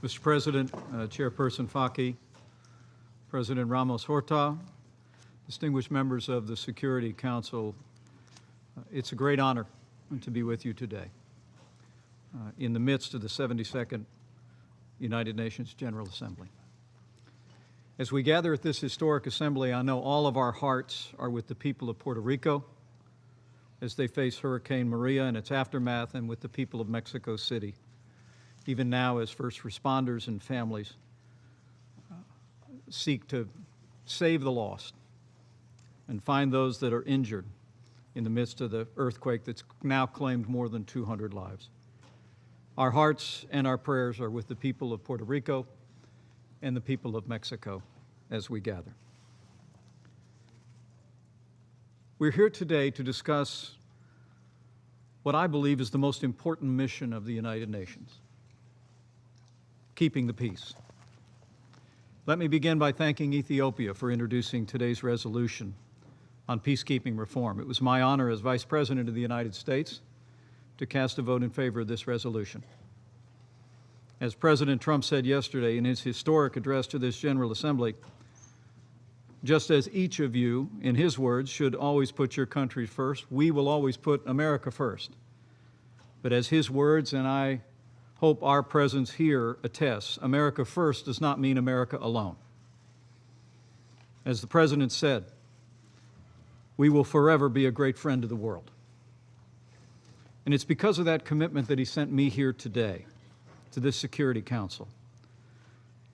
Mr. President, Chairperson Faki, President Ramos Horta, distinguished members of the Security Council, it's a great honor to be with you today in the midst of the 72nd United Nations General Assembly. As we gather at this historic assembly, I know all of our hearts are with the people of Puerto Rico as they face Hurricane Maria and its aftermath, and with the people of Mexico City, even now as first responders and families seek to save the lost and find those that are injured in the midst of the earthquake that's now claimed more than 200 lives. Our hearts and our prayers are with the people of Puerto Rico and the people of Mexico as we gather. We're here today to discuss what I believe is the most important mission of the United Nations: keeping the peace. Let me begin by thanking Ethiopia for introducing today's resolution on peacekeeping reform. It was my honor as Vice President of the United States to cast a vote in favor of this resolution. As President Trump said yesterday in his historic address to this General Assembly, just as each of you, in his words, should always put your country first, we will always put America first. But as his words, and I hope our presence here attests, America first does not mean America alone. As the President said, we will forever be a great friend to the world. And it's because of that commitment that he sent me here today to this Security Council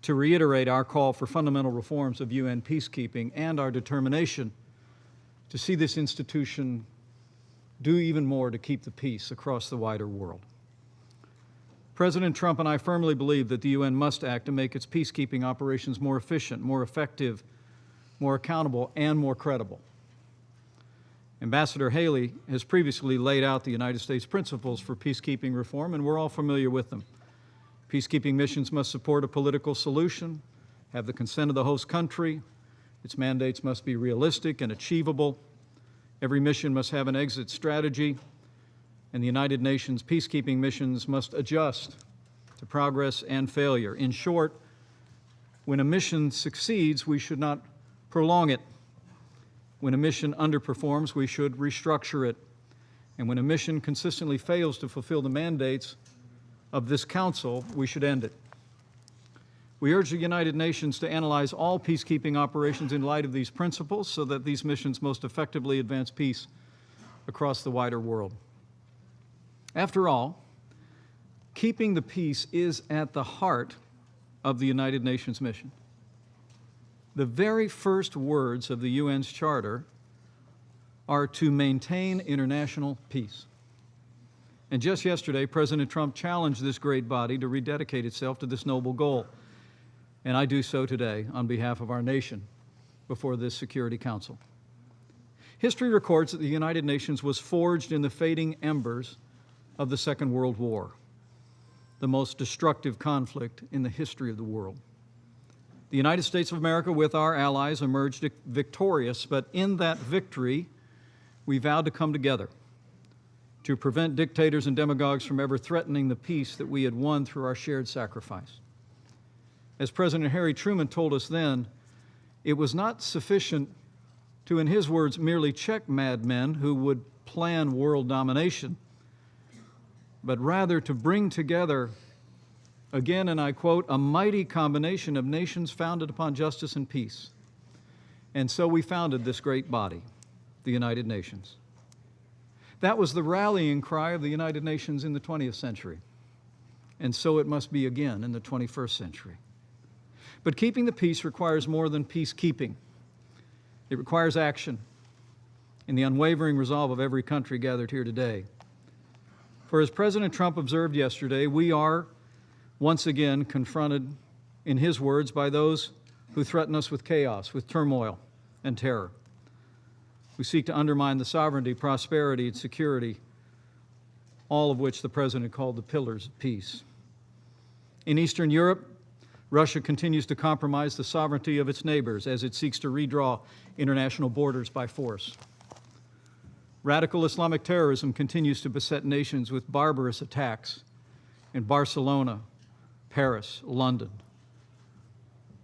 to reiterate our call for fundamental reforms of UN peacekeeping and our determination to see this institution do even more to keep the peace across the wider world. President Trump and I firmly believe that the UN must act to make its peacekeeping operations more efficient, more effective, more accountable, and more credible. Ambassador Haley has previously laid out the United States principles for peacekeeping reform, and we're all familiar with them. Peacekeeping missions must support a political solution, have the consent of the host country, its mandates must be realistic and achievable, every mission must have an exit strategy, and the United Nations peacekeeping missions must adjust to progress and failure. In short, when a mission succeeds, we should not prolong it. When a mission underperforms, we should restructure it. And when a mission consistently fails to fulfill the mandates of this Council, we should end it. We urge the United Nations to analyze all peacekeeping operations in light of these principles so that these missions most effectively advance peace across the wider world. After all, keeping the peace is at the heart of the United Nations mission. The very first words of the UN's charter are to maintain international peace. And just yesterday, President Trump challenged this great body to rededicate itself to this noble goal. And I do so today on behalf of our nation before this Security Council. History records that the United Nations was forged in the fading embers of the Second World War, the most destructive conflict in the history of the world. The United States of America, with our allies, emerged victorious, but in that victory, we vowed to come together to prevent dictators and demagogues from ever threatening the peace that we had won through our shared sacrifice. As President Harry Truman told us then, it was not sufficient to, in his words, merely check madmen who would plan world domination, but rather to bring together, again, and I quote, a mighty combination of nations founded upon justice and peace. And so we founded this great body, the United Nations. That was the rallying cry of the United Nations in the 20th century. And so it must be again in the 21st century. But keeping the peace requires more than peacekeeping. It requires action in the unwavering resolve of every country gathered here today. For as President Trump observed yesterday, we are once again confronted, in his words, by those who threaten us with chaos, with turmoil and terror, who seek to undermine the sovereignty, prosperity, and security, all of which the President called the pillars of peace. In Eastern Europe, Russia continues to compromise the sovereignty of its neighbors as it seeks to redraw international borders by force. Radical Islamic terrorism continues to beset nations with barbarous attacks in Barcelona, Paris, London.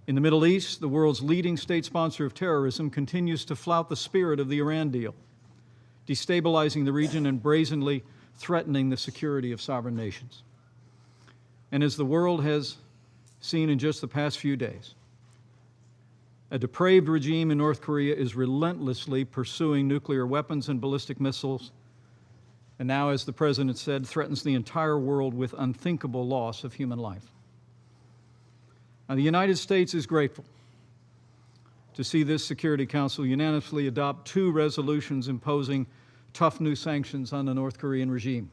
In the Middle East, the world's leading state sponsor of terrorism continues to flout the spirit of the Iran deal, destabilizing the region and brazenly threatening the security of sovereign nations. And as the world has seen in just the past few days, a depraved regime in North Korea is relentlessly pursuing nuclear weapons and ballistic missiles, and now, as the President said, threatens the entire world with unthinkable loss of human life. Now, the United States is grateful to see this Security Council unanimously adopt 2 resolutions imposing tough new sanctions on the North Korean regime.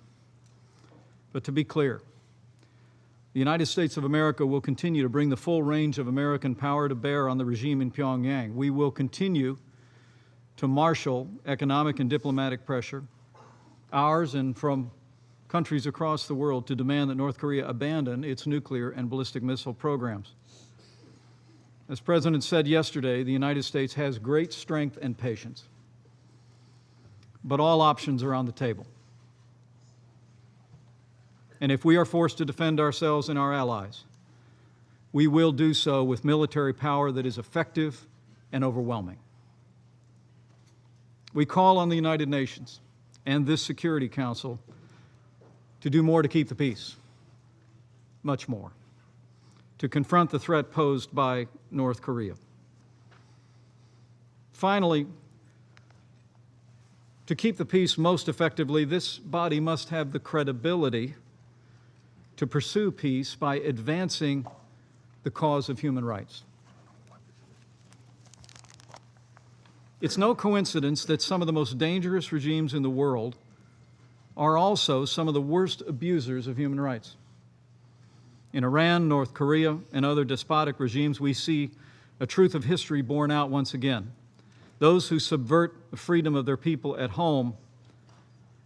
But to be clear, the United States of America will continue to bring the full range of American power to bear on the regime in Pyongyang. We will continue to marshal economic and diplomatic pressure, ours and from countries across the world, to demand that North Korea abandon its nuclear and ballistic missile programs. As the President said yesterday, the United States has great strength and patience, but all options are on the table. And if we are forced to defend ourselves and our allies, we will do so with military power that is effective and overwhelming. We call on the United Nations and this Security Council to do more to keep the peace, much more, to confront the threat posed by North Korea. Finally, to keep the peace most effectively, this body must have the credibility to pursue peace by advancing the cause of human rights. It's no coincidence that some of the most dangerous regimes in the world are also some of the worst abusers of human rights. In Iran, North Korea, and other despotic regimes, we see a truth of history borne out once again. Those who subvert the freedom of their people at home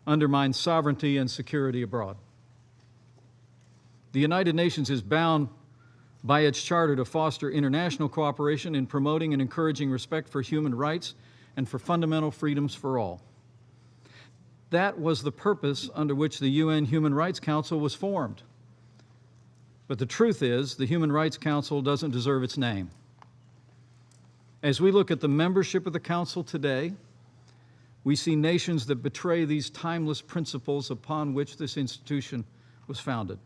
undermine sovereignty and security abroad. The United Nations is bound by its charter to foster international cooperation in promoting and encouraging respect for human rights and for fundamental freedoms for all. That was the purpose under which the UN Human Rights Council was formed. But the truth is, the Human Rights Council doesn't deserve its name. As we look at the membership of the Council today, we see nations that betray these timeless principles upon which this institution was founded.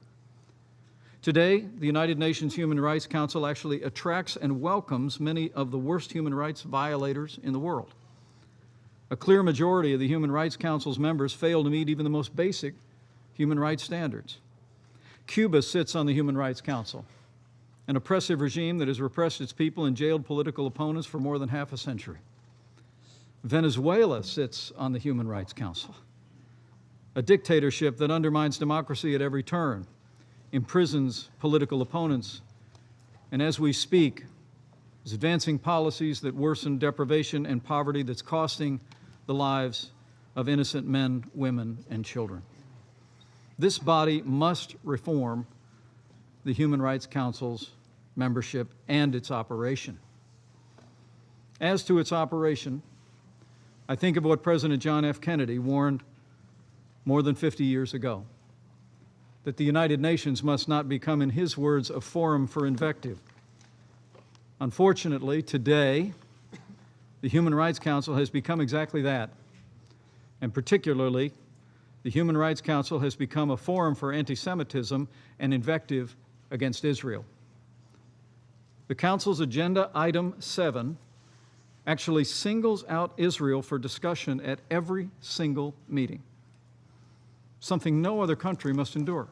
Today, the United Nations Human Rights Council actually attracts and welcomes many of the worst human rights violators in the world. A clear majority of the Human Rights Council's members fail to meet even the most basic human rights standards. Cuba sits on the Human Rights Council, an oppressive regime that has repressed its people and jailed political opponents for more than half a century. Venezuela sits on the Human Rights Council, a dictatorship that undermines democracy at every turn, imprisons political opponents, and as we speak, is advancing policies that worsen deprivation and poverty that's costing the lives of innocent men, women, and children. This body must reform the Human Rights Council's membership and its operation. As to its operation, I think of what President John F. Kennedy warned more than 50 years ago, that the United Nations must not become, in his words, a forum for invective. Unfortunately, today, the Human Rights Council has become exactly that. And particularly, the Human Rights Council has become a forum for anti-Semitism and invective against Israel. The Council's Agenda Item 7 actually singles out Israel for discussion at every single meeting, something no other country must endure.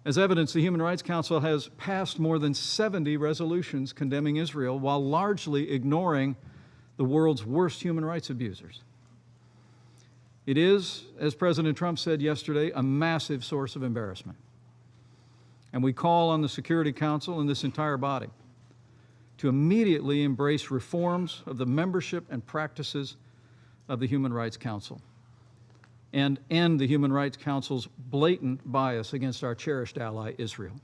As evidence, the Human Rights Council has passed more than 70 resolutions condemning Israel while largely ignoring the world's worst human rights abusers. It is, as President Trump said yesterday, a massive source of embarrassment. And we call on the Security Council and this entire body to immediately embrace reforms of the membership and practices of the Human Rights Council and end the Human Rights Council's blatant bias against our cherished ally, Israel.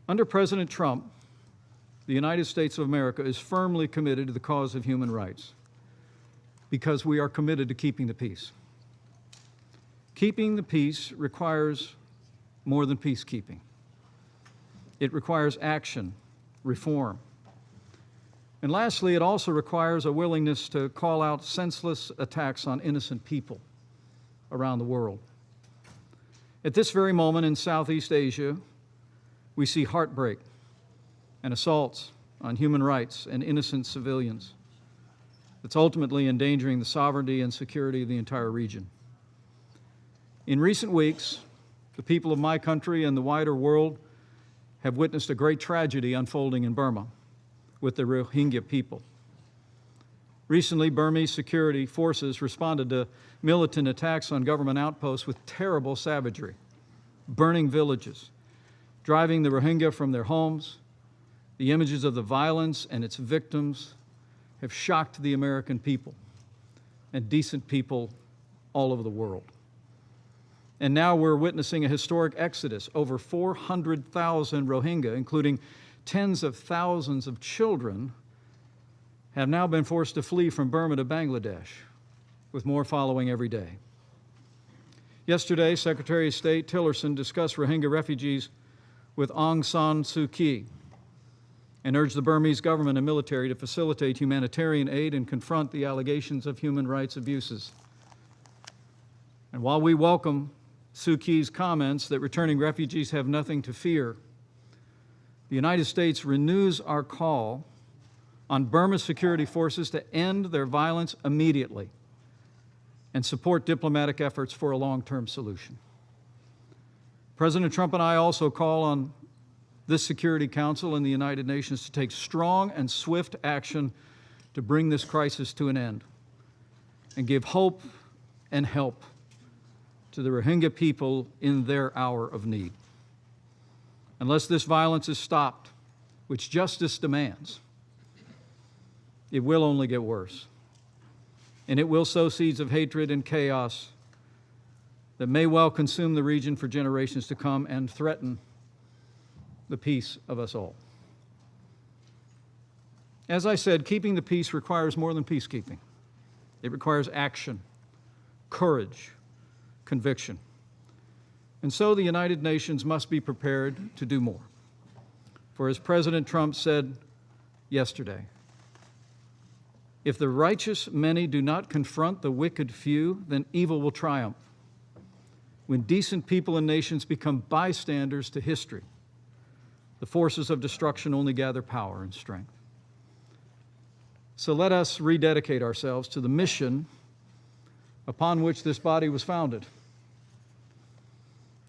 Under President Trump, the United States of America is firmly committed to the cause of human rights because we are committed to keeping the peace. Keeping the peace requires more than peacekeeping. It requires action, reform. And lastly, it also requires a willingness to call out senseless attacks on innocent people around the world. At this very moment in Southeast Asia, we see heartbreak and assaults on human rights and innocent civilians that's ultimately endangering the sovereignty and security of the entire region. In recent weeks, the people of my country and the wider world have witnessed a great tragedy unfolding in Burma with the Rohingya people. Recently, Burmese security forces responded to militant attacks on government outposts with terrible savagery, burning villages, driving the Rohingya from their homes. The images of the violence and its victims have shocked the American people and decent people all over the world. And now we're witnessing a historic exodus. Over 400,000 Rohingya, including tens of thousands of children, have now been forced to flee from Burma to Bangladesh, with more following every day. Yesterday, Secretary of State Tillerson discussed Rohingya refugees with Aung San Suu Kyi and urged the Burmese government and military to facilitate humanitarian aid and confront the allegations of human rights abuses. And while we welcome Suu Kyi's comments that returning refugees have nothing to fear, the United States renews our call on Burma's security forces to end their violence immediately and support diplomatic efforts for a long-term solution. President Trump and I also call on this Security Council and the United Nations to take strong and swift action to bring this crisis to an end and give hope and help to the Rohingya people in their hour of need. Unless this violence is stopped, which justice demands, it will only get worse. And it will sow seeds of hatred and chaos that may well consume the region for generations to come and threaten the peace of us all. As I said, keeping the peace requires more than peacekeeping. It requires action, courage, conviction. And so the United Nations must be prepared to do more. For as President Trump said yesterday, if the righteous many do not confront the wicked few, then evil will triumph. When decent people and nations become bystanders to history, the forces of destruction only gather power and strength. So let us rededicate ourselves to the mission upon which this body was founded.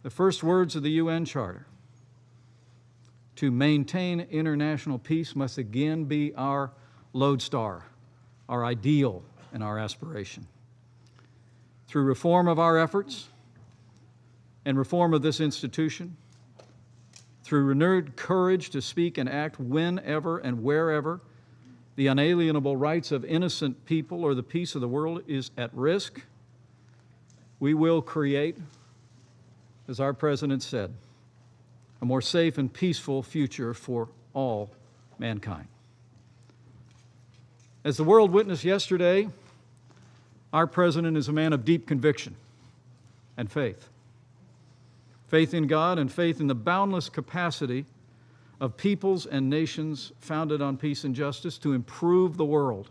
The first words of the UN Charter: to maintain international peace must again be our lodestar, our ideal, and our aspiration. Through reform of our efforts and reform of this institution, through renewed courage to speak and act whenever and wherever the unalienable rights of innocent people or the peace of the world is at risk, we will create, as our President said, a more safe and peaceful future for all mankind. As the world witnessed yesterday, our President is a man of deep conviction and faith. Faith in God and faith in the boundless capacity of peoples and nations founded on peace and justice to improve the world.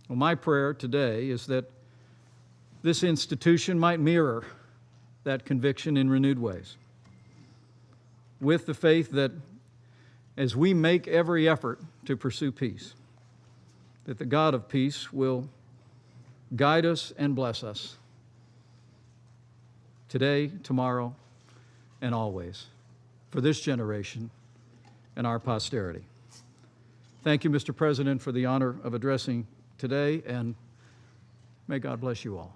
Well, my prayer today is that this institution might mirror that conviction in renewed ways, with the faith that as we make every effort to pursue peace, that the God of peace will guide us and bless us today, tomorrow, and always, for this generation and our posterity. Thank you, Mr. President, for the honor of addressing today, and may God bless you all.